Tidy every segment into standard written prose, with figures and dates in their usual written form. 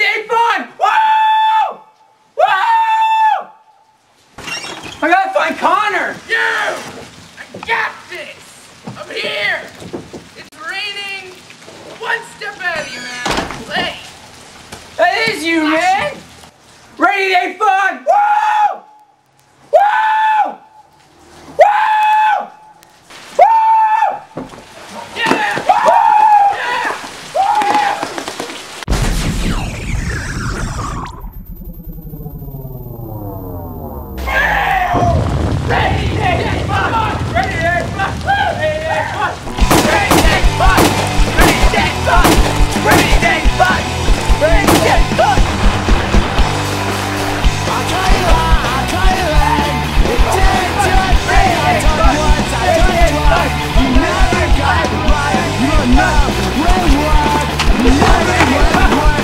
day fun! Woo! Woo! I gotta find Connor! I got this! I'm here! It's raining! One step ahead of you, man! Play! That is you, man! Rainy day fun! Woo! Woo! Woo! Woo! Yeah! Woo! Yeah! Rainy day fun! Rainy day fun! Rainy day fun! Rainy day fun! Rainy day fun! Rainy day fun! Rainy day fun! I'll tell you when it didn't do it for me. I done once, I done twice. You never got it right. You're not really work. You never really work.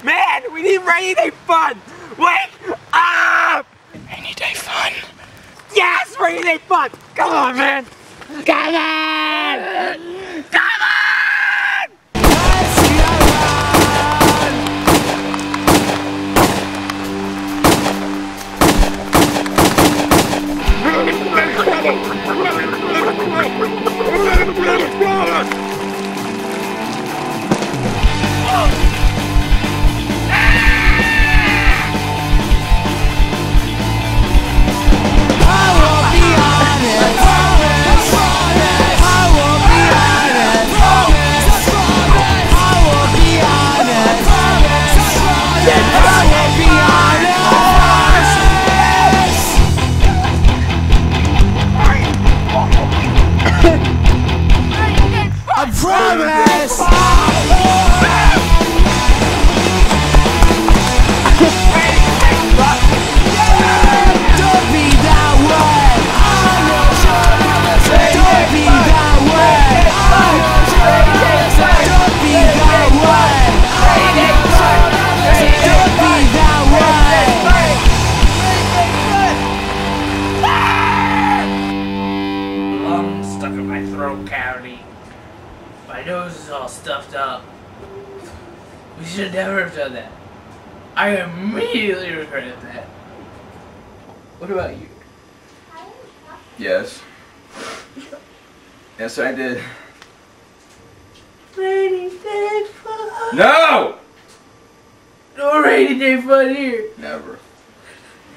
Man, we need rainy day fun! Wake up! Rainy day fun. Yes, rainy day fun! Come on, man! Come on! Come on! Let's Stuck in my throat cavity. My nose is all stuffed up. We should never have done that. I immediately regretted that. What about you? Yes. Yes, I did. Rainy day fun. No! No rainy day fun here. Never.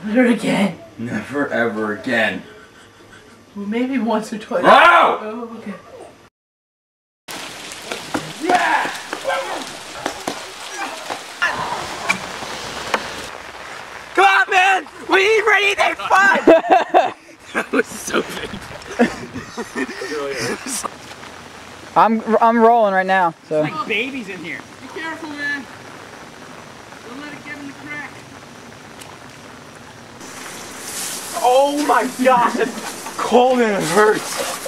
Never again. Never ever again. Well, maybe once or twice. No! Oh, okay. Yeah! Come on, man! We need rainy day fun! That was so big. I'm rolling right now. So. Like babies in here. Be careful, man. Don't let it get in the crack. Oh my gosh, it's cold and it hurts.